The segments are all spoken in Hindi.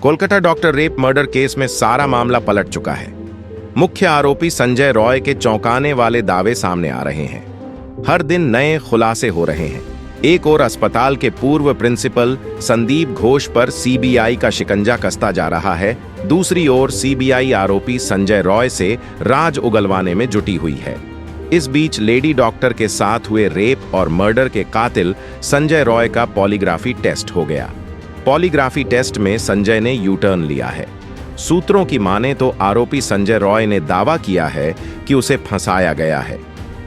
Kolkata doctor rape murder case में सारा मामला पलट चुका है। मुख्य आरोपी संजय रॉय के चौंकाने वाले दावे सामने आ रहे हैं। हर दिन नए खुलासे हो रहे हैं। एक और अस्पताल के पूर्व प्रिंसिपल संदीप घोष पर सीबीआई का शिकंजा कसता जा रहा है। दूसरी ओर सीबीआई आरोपी संजय रॉय से राज उगलवाने में जुटी हुई है। इस बीच लेडी डॉक्टर के साथ हुए रेप और मर्डर के कातिल संजय रॉय का पॉलीग्राफी टेस्ट हो गया। पॉलीग्राफी टेस्ट में संजय ने यू टर्न लिया है। सूत्रों की माने तो आरोपी संजय रॉय ने दावा किया है कि उसे फंसाया गया है।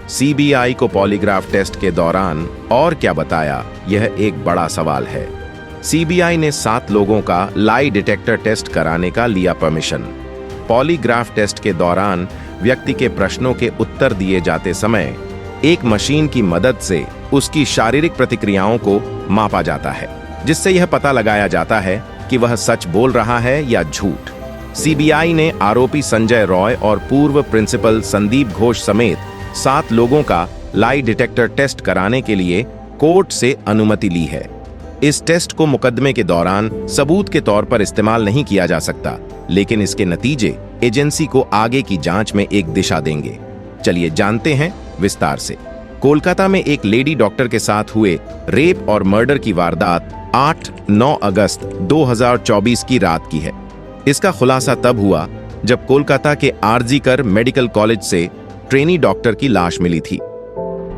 सीबीआई को पॉलीग्राफ टेस्ट के दौरान और क्या बताया, यह एक बड़ा सवाल है। सीबीआई ने 7 लोगों का लाई डिटेक्टर टेस्ट कराने का लिया परमिशन। पॉलीग्राफ टेस्ट के दौरान व्यक्ति के प्रश्नों के उत्तर दिए जाते समय एक मशीन की मदद से उसकी शारीरिक प्रतिक्रियाओं को मापा जाता है, जिससे यह पता लगाया जाता है कि वह सच बोल रहा है या झूठ। सीबीआई ने आरोपी संजय रॉय और पूर्व प्रिंसिपल संदीप घोष समेत 7 लोगों का लाई डिटेक्टर टेस्ट कराने के लिए कोर्ट से अनुमति ली है। इस टेस्ट को मुकदमे के दौरान सबूत के तौर पर इस्तेमाल नहीं किया जा सकता, लेकिन इसके नतीजे एजेंसी को आगे की जांच में एक दिशा देंगे। चलिए जानते हैं विस्तार से। कोलकाता में एक लेडी डॉक्टर के साथ हुए रेप और मर्डर की वारदात 8-9 अगस्त 2024 की रात की है। इसका खुलासा तब हुआ जब कोलकाता के आरजीकर मेडिकल कॉलेज से ट्रेनी डॉक्टर की लाश मिली थी।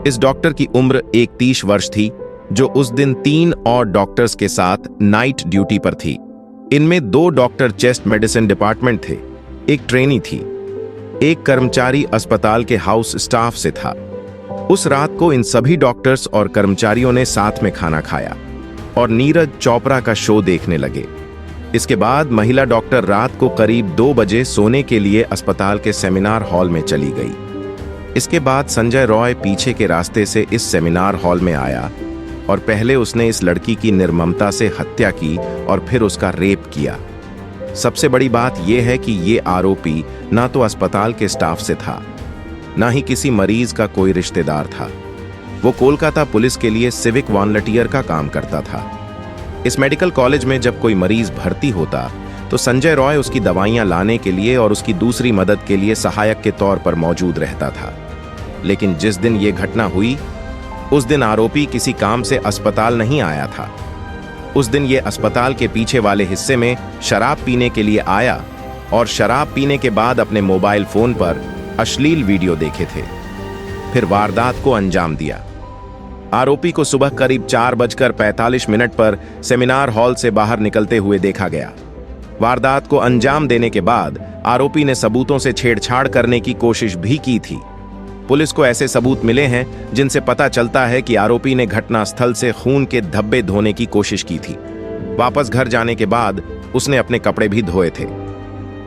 इस डॉक्टर की उम्र 31 वर्ष थी, जो उस दिन 3 और डॉक्टर्स के साथ नाइट ड्यूटी पर थी। इनमें 2 डॉक्टर चेस्ट मेडिसिन डिपार्टमेंट थे, एक ट्रेनी थी, एक कर्मचारी अस्पताल के हाउस स्टाफ से था। उस रात को इन सभी डॉक्टर्स और कर्मचारियों ने साथ में खाना खाया और नीरज चोपड़ा का शो देखने लगे। इसके बाद महिला डॉक्टर रात को करीब 2 बजे सोने के लिए अस्पताल के सेमिनार हॉल में चली गई। इसके बाद संजय रॉय पीछे के रास्ते से इस सेमिनार हॉल में आया और पहले उसने इस लड़की की निर्ममता से हत्या की और फिर उसका रेप किया। सबसे बड़ी बात यह है कि ये आरोपी ना तो अस्पताल के स्टाफ से था, ना ही किसी मरीज का कोई रिश्तेदार था। वो कोलकाता पुलिस के लिए सिविक वॉलंटियर का काम करता था। इस मेडिकल कॉलेज में जब कोई मरीज भर्ती होता तो संजय रॉय उसकी दवाइयां लाने के लिए और उसकी दूसरी मदद के लिए सहायक के तौर पर मौजूद रहता था। लेकिन जिस दिन ये घटना हुई, उस दिन आरोपी किसी काम से अस्पताल नहीं आया था। उस दिन ये अस्पताल के पीछे वाले हिस्से में शराब पीने के लिए आया और शराब पीने के बाद अपने मोबाइल फोन पर अश्लील वीडियो देखे थे। फिर वारदात को अंजाम दिया। आरोपी को सुबह करीब 4:45 पर सेमिनार हॉल से बाहर निकलते हुए देखा गया। वारदात को अंजाम देने के बाद आरोपी ने सबूतों से छेड़छाड़ करने की कोशिश भी की थी। पुलिस को ऐसे सबूत मिले हैं जिनसे पता चलता है कि आरोपी ने घटनास्थल से खून के धब्बे धोने की कोशिश की थी। वापस घर जाने के बाद उसने अपने कपड़े भी धोए थे।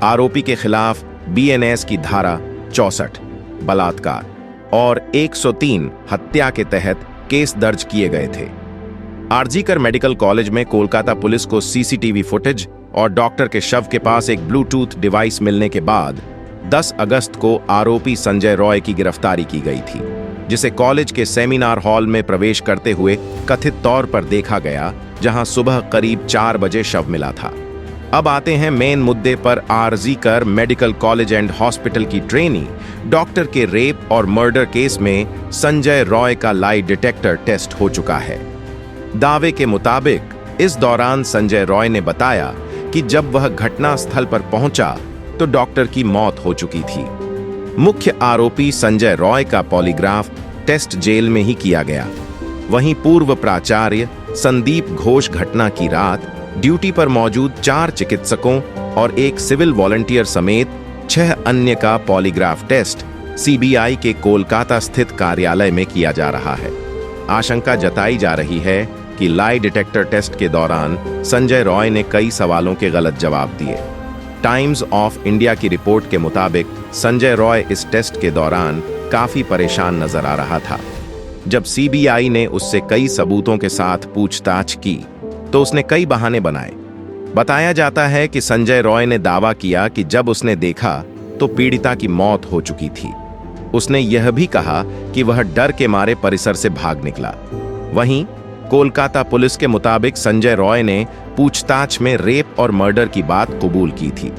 आरोपी के खिलाफ बीएनएस की धारा 64 बलात्कार और 103 हत्या के तहत केस दर्ज किए गए थे। आरजीकर मेडिकल कॉलेज में कोलकाता पुलिस को सीसीटीवी फुटेज और डॉक्टर के शव के पास एक ब्लूटूथ डिवाइस मिलने के बाद 10 अगस्त को आरोपी संजय रॉय की गिरफ्तारी की गई थी, जिसे कॉलेज के सेमिनार हॉल में प्रवेश करते हुए कथित तौर पर देखा गया, जहां सुबह करीब 4 बजे शव मिला था। अब आते हैं मेन मुद्दे पर। RG Kar medical college and hospital की ट्रेनी डॉक्टर के रेप और मर्डर केस में संजय रॉय का लाई डिटेक्टर टेस्ट हो चुका है। दावे के मुताबिक इस दौरान संजय रॉय ने बताया कि जब वह घटनास्थल पर पहुंचा तो डॉक्टर की मौत हो चुकी थी। मुख्य आरोपी संजय रॉय का पॉलीग्राफ टेस्ट जेल में ही किया गया। वहीं पूर्व प्राचार्य संदीप घोष घटना की रात ड्यूटी पर मौजूद 4 चिकित्सकों और एक सिविल वॉलंटियर समेत 6 अन्य का पॉलीग्राफ टेस्ट सीबीआई के कोलकाता स्थित कार्यालय में किया जा रहा है। आशंका जताई जा रही है कि लाई डिटेक्टर टेस्ट के दौरान संजय रॉय ने कई सवालों के गलत जवाब दिए। टाइम्स ऑफ इंडिया की रिपोर्ट के मुताबिक संजय रॉय इस टेस्ट के दौरान काफी परेशान नजर आ रहा था। जब सीबीआई ने उससे कई सबूतों के साथ पूछताछ की तो उसने कई बहाने बनाए। बताया जाता है कि संजय रॉय ने दावा किया कि जब उसने देखा तो पीड़िता की मौत हो चुकी थी। उसने यह भी कहा कि वह डर के मारे परिसर से भाग निकला। वहीं कोलकाता पुलिस के मुताबिक संजय रॉय ने पूछताछ में रेप और मर्डर की बात कबूल की थी।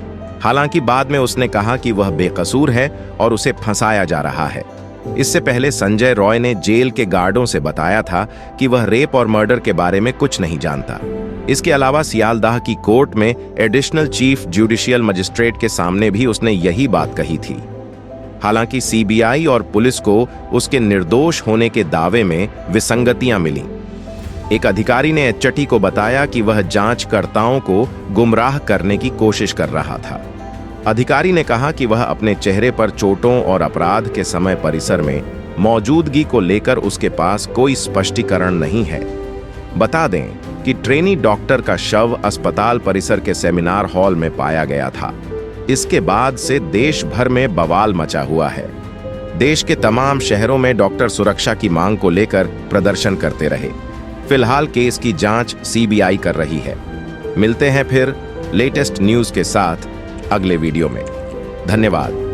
हालांकि बाद में उसने कहा कि वह बेकसूर है और उसे फंसाया जा रहा है। इससे पहले संजय रॉय ने जेल के गार्डों से बताया था कि वह रेप और मर्डर के बारे में कुछ नहीं जानता। इसके अलावा सियालदाह की कोर्ट में एडिशनल चीफ जुडिशियल मजिस्ट्रेट के सामने भी उसने यही बात कही थी। हालांकि सीबीआई और पुलिस को उसके निर्दोष होने के दावे में विसंगतियां मिलीं। एक अधिकारी ने एचटी को बताया कि वह जांचकर्ताओं को गुमराह करने की कोशिश कर रहा था। अधिकारी ने कहा कि वह अपने चेहरे पर चोटों और अपराध के समय परिसर में मौजूदगी को लेकर उसके पास कोई स्पष्टीकरण नहीं है। बता दें कि ट्रेनी डॉक्टर का शव अस्पताल परिसर के सेमिनार हॉल में पाया गया था। इसके बाद से देश भर में बवाल मचा हुआ है। देश के तमाम शहरों में डॉक्टर सुरक्षा की मांग को लेकर प्रदर्शन करते रहे। फिलहाल केस की जांच सीबीआई कर रही है। मिलते हैं फिर लेटेस्ट न्यूज के साथ अगले वीडियो में। धन्यवाद।